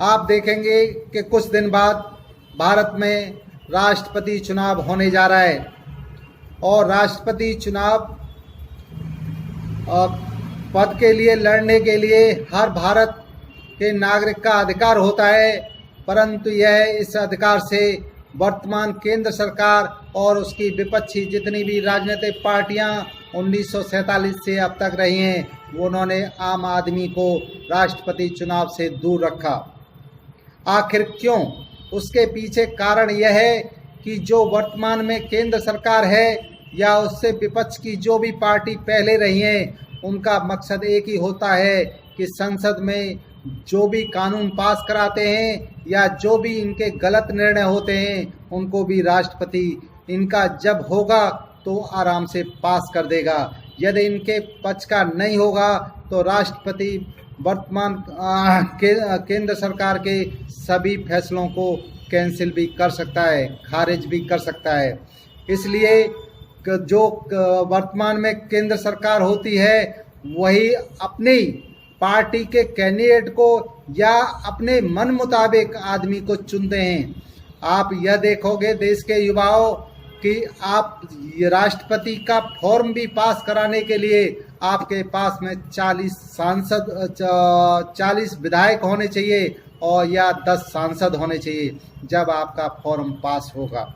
आप देखेंगे कि कुछ दिन बाद भारत में राष्ट्रपति चुनाव होने जा रहा है और राष्ट्रपति चुनाव पद के लिए लड़ने के लिए हर भारत के नागरिक का अधिकार होता है, परंतु यह इस अधिकार से वर्तमान केंद्र सरकार और उसकी विपक्षी जितनी भी राजनीतिक पार्टियां 1947 से अब तक रही हैं, वो उन्होंने आम आदमी को राष्ट्रपति चुनाव से दूर रखा। आखिर क्यों? उसके पीछे कारण यह है कि जो वर्तमान में केंद्र सरकार है या उससे विपक्ष की जो भी पार्टी पहले रही हैं, उनका मकसद एक ही होता है कि संसद में जो भी कानून पास कराते हैं या जो भी इनके गलत निर्णय होते हैं, उनको भी राष्ट्रपति इनका जब होगा तो आराम से पास कर देगा। यदि इनके पक्ष का नहीं होगा तो राष्ट्रपति वर्तमान केंद्र सरकार के सभी फैसलों को कैंसिल भी कर सकता है, खारिज भी कर सकता है। इसलिए जो वर्तमान में केंद्र सरकार होती है वही अपनी पार्टी के कैंडिडेट को या अपने मन मुताबिक आदमी को चुनते हैं। आप यह देखोगे देश के युवाओं कि आप राष्ट्रपति का फॉर्म भी पास कराने के लिए आपके पास में 40 सांसद 40 विधायक होने चाहिए और या 10 सांसद होने चाहिए जब आपका फॉर्म पास होगा।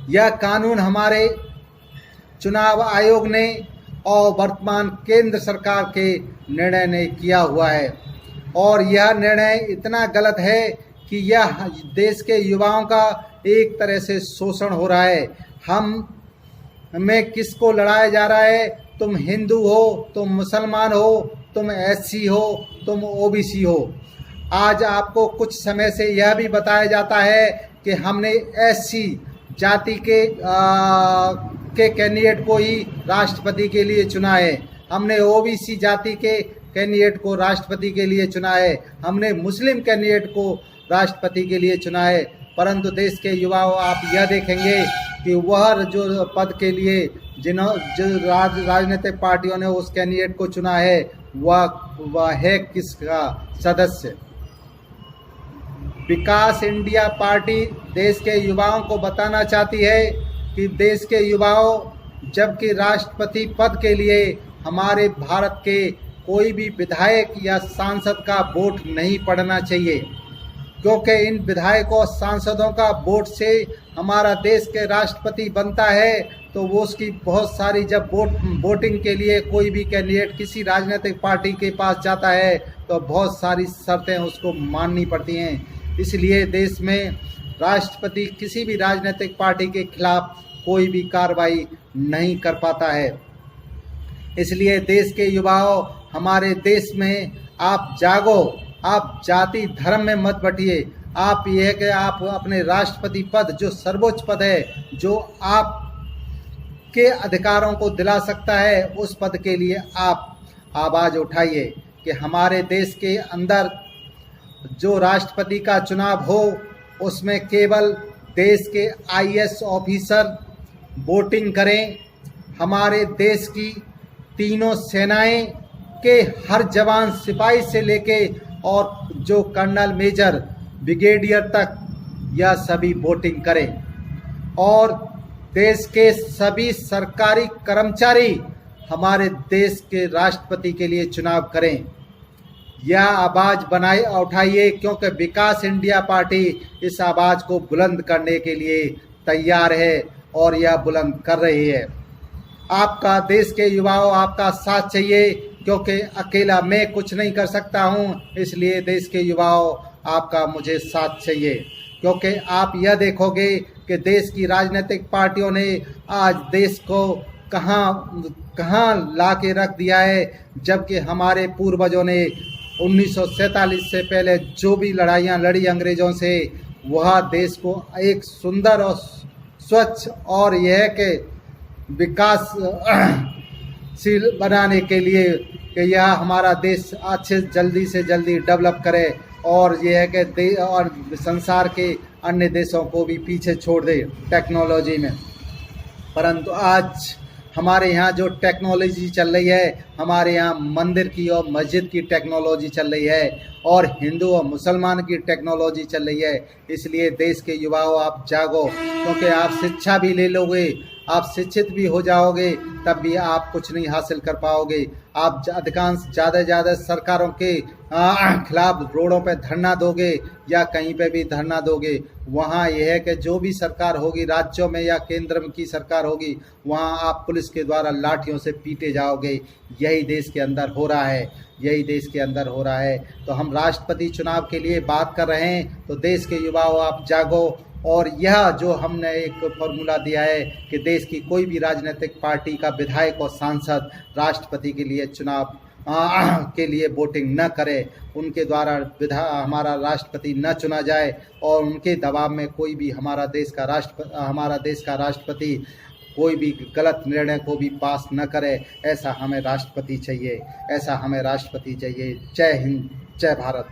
यह कानून हमारे चुनाव आयोग ने और वर्तमान केंद्र सरकार के निर्णय ने किया हुआ है और यह निर्णय इतना गलत है कि यह देश के युवाओं का एक तरह से शोषण हो रहा है। हमें किसको लड़ाया जा रहा है? तुम हिंदू हो, तुम मुसलमान हो, तुम एससी हो, तुम ओबीसी हो। आज आपको कुछ समय से यह भी बताया जाता है कि हमने एससी जाति के कैंडिडेट को ही राष्ट्रपति के लिए चुना है, हमने ओबीसी जाति के कैंडिडेट को राष्ट्रपति के लिए चुना है, हमने मुस्लिम कैंडिडेट को राष्ट्रपति के लिए चुना है। परंतु देश के युवाओं आप यह देखेंगे कि वह जो पद के लिए जो राजनीतिक पार्टियों ने उस कैंडिडेट को चुना है वह है किसका सदस्य? विकास इंडिया पार्टी देश के युवाओं को बताना चाहती है कि देश के युवाओं जबकि राष्ट्रपति पद के लिए हमारे भारत के कोई भी विधायक या सांसद का वोट नहीं पड़ना चाहिए, क्योंकि इन विधायकों और सांसदों का वोट से हमारा देश के राष्ट्रपति बनता है तो वो उसकी बहुत सारी जब वोटिंग के लिए कोई भी कैंडिडेट किसी राजनीतिक पार्टी के पास जाता है तो बहुत सारी शर्तें उसको माननी पड़ती हैं। इसलिए देश में राष्ट्रपति किसी भी राजनीतिक पार्टी के खिलाफ कोई भी कार्रवाई नहीं कर पाता है। इसलिए देश के युवाओं, हमारे देश में आप जागो, आप जाति धर्म में मत बटिए। आप यह कि आप अपने राष्ट्रपति पद जो सर्वोच्च पद है, जो आप के अधिकारों को दिला सकता है, उस पद के लिए आप आवाज़ उठाइए कि हमारे देश के अंदर जो राष्ट्रपति का चुनाव हो उसमें केवल देश के आईएएस ऑफिसर वोटिंग करें। हमारे देश की तीनों सेनाएं के हर जवान, सिपाही से लेके और जो कर्नल, मेजर, ब्रिगेडियर तक यह सभी वोटिंग करें और देश के सभी सरकारी कर्मचारी हमारे देश के राष्ट्रपति के लिए चुनाव करें। यह आवाज़ बनाए उठाइए, क्योंकि विकास इंडिया पार्टी इस आवाज़ को बुलंद करने के लिए तैयार है और यह बुलंद कर रही है। आपका, देश के युवाओं, आपका साथ चाहिए, क्योंकि अकेला मैं कुछ नहीं कर सकता हूं। इसलिए देश के युवाओं, आपका मुझे साथ चाहिए, क्योंकि आप यह देखोगे कि देश की राजनीतिक पार्टियों ने आज देश को कहां ला के रख दिया है, जबकि हमारे पूर्वजों ने 1947 से पहले जो भी लड़ाइयाँ लड़ी अंग्रेज़ों से, वह देश को एक सुंदर और स्वच्छ और यह के विकासशील बनाने के लिए कि यह हमारा देश अच्छे जल्दी से जल्दी डेवलप करे और यह है कि और संसार के अन्य देशों को भी पीछे छोड़ दे टेक्नोलॉजी में। परंतु आज हमारे यहाँ जो टेक्नोलॉजी चल रही है, हमारे यहाँ मंदिर की और मस्जिद की टेक्नोलॉजी चल रही है और हिंदू और मुसलमान की टेक्नोलॉजी चल रही है। इसलिए देश के युवाओं, आप जागो, क्योंकि आप शिक्षा भी ले लोगे, आप शिक्षित भी हो जाओगे, तब भी आप कुछ नहीं हासिल कर पाओगे। आप अधिकांश ज़्यादा सरकारों के खिलाफ रोडों पे धरना दोगे या कहीं पे भी धरना दोगे, वहाँ यह है कि जो भी सरकार होगी राज्यों में या केंद्र में की सरकार होगी, वहाँ आप पुलिस के द्वारा लाठियों से पीटे जाओगे। यही देश के अंदर हो रहा है, यही देश के अंदर हो रहा है। तो हम राष्ट्रपति चुनाव के लिए बात कर रहे हैं, तो देश के युवाओं आप जागो। और यह जो हमने एक फॉर्मूला दिया है कि देश की कोई भी राजनीतिक पार्टी का विधायक और सांसद राष्ट्रपति के लिए चुनाव के लिए वोटिंग न करे, उनके द्वारा हमारा राष्ट्रपति न चुना जाए और उनके दबाव में कोई भी हमारा देश का राष्ट्रपति कोई भी गलत निर्णय को भी पास न करे। ऐसा हमें राष्ट्रपति चाहिए, ऐसा हमें राष्ट्रपति चाहिए। जय हिंद, जय भारत।